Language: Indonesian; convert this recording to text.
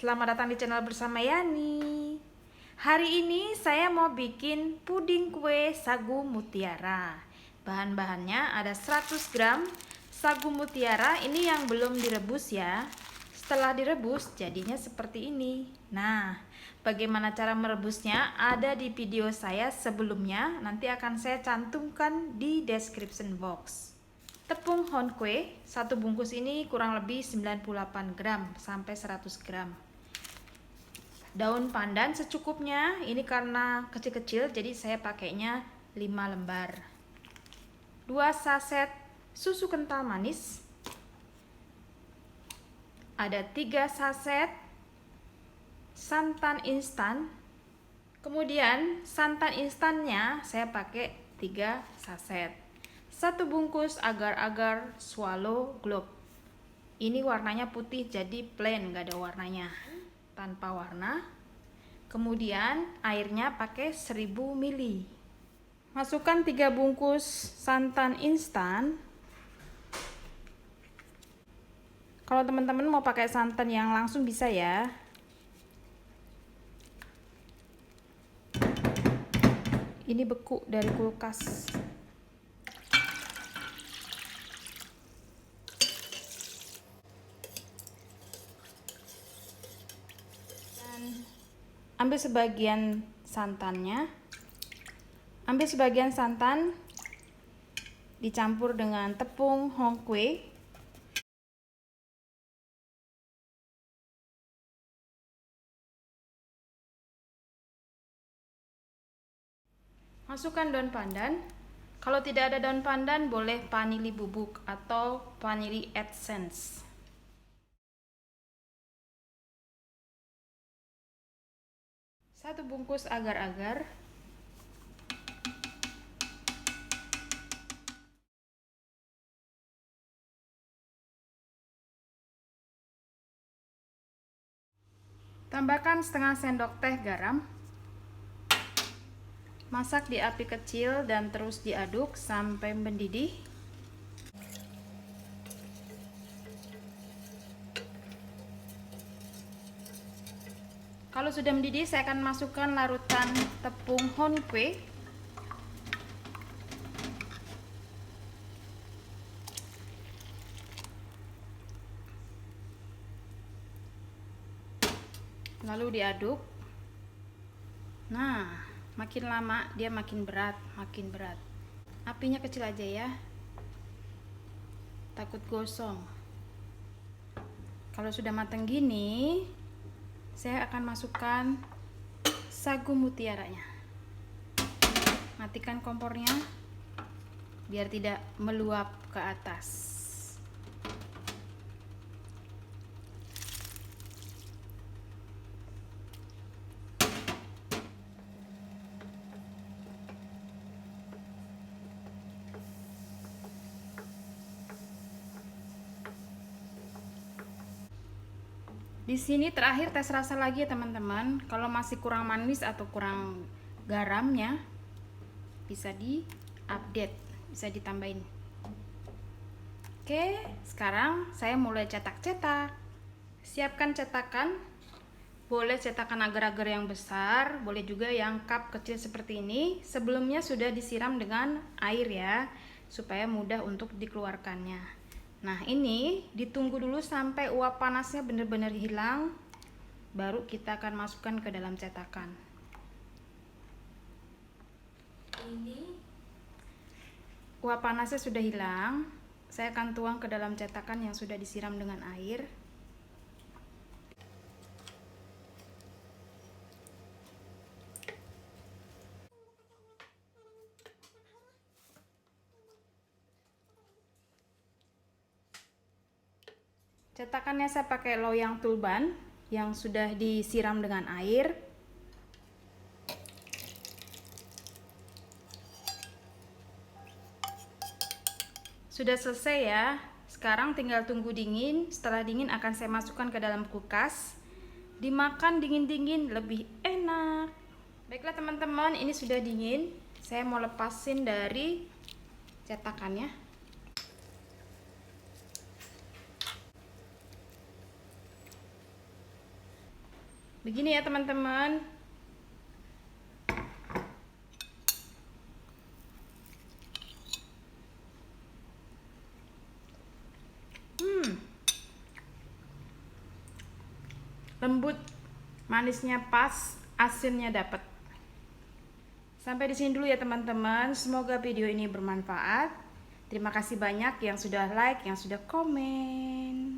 Selamat datang di channel bersama Yani. Hari ini saya mau bikin puding kue sagu mutiara. Bahan-bahannya ada 100 gram sagu mutiara, ini yang belum direbus ya. Setelah direbus jadinya seperti ini. Nah, bagaimana cara merebusnya ada di video saya sebelumnya, nanti akan saya cantumkan di description box. Tepung Honkwe, satu bungkus ini kurang lebih 98 gram sampai 100 gram. Daun pandan secukupnya, ini karena kecil-kecil jadi saya pakainya 5 lembar. 2 saset susu kental manis. Ada 3 saset santan instan. Kemudian santan instannya saya pakai 3 saset. 1 bungkus agar-agar swallow globe. Ini warnanya putih jadi plain, nggak ada warnanya, tanpa warna. Kemudian airnya pakai 1000 ml. Masukkan 3 bungkus santan instan. Kalau teman-teman mau pakai santan yang langsung bisa ya. Ini beku dari kulkas. Ambil sebagian santannya, ambil sebagian santan, dicampur dengan tepung Honkwe. Masukkan daun pandan. Kalau tidak ada daun pandan, boleh vanili bubuk atau vanili essence. Satu bungkus agar-agar. Tambahkan setengah sendok teh garam. Masak di api kecil dan terus diaduk sampai mendidih. Kalau sudah mendidih, saya akan masukkan larutan tepung Honkwe. Lalu diaduk. Nah, makin lama dia makin berat, makin berat. Apinya kecil aja ya. Takut gosong. Kalau sudah matang gini, saya akan masukkan sagu mutiaranya. Matikan kompornya biar tidak meluap ke atas. Di sini terakhir tes rasa lagi ya teman-teman. Kalau masih kurang manis atau kurang garamnya, bisa di-update, bisa ditambahin. Oke, sekarang saya mulai cetak-cetak. Siapkan cetakan. Boleh cetakan agar-agar yang besar, boleh juga yang cup kecil seperti ini. Sebelumnya sudah disiram dengan air ya, supaya mudah untuk dikeluarkannya. Nah, ini ditunggu dulu sampai uap panasnya benar-benar hilang, baru kita akan masukkan ke dalam cetakan. Ini uap panasnya sudah hilang, saya akan tuang ke dalam cetakan yang sudah disiram dengan air. Cetakannya saya pakai loyang tulban yang sudah disiram dengan air. Sudah selesai ya. Sekarang tinggal tunggu dingin. Setelah dingin akan saya masukkan ke dalam kulkas. Dimakan dingin-dingin lebih enak. Baiklah teman-teman, ini sudah dingin. Saya mau lepasin dari cetakannya. Begini ya teman-teman. Lembut, manisnya pas, asinnya dapat. Sampai di sini dulu ya teman-teman. Semoga video ini bermanfaat. Terima kasih banyak yang sudah like, yang sudah komen.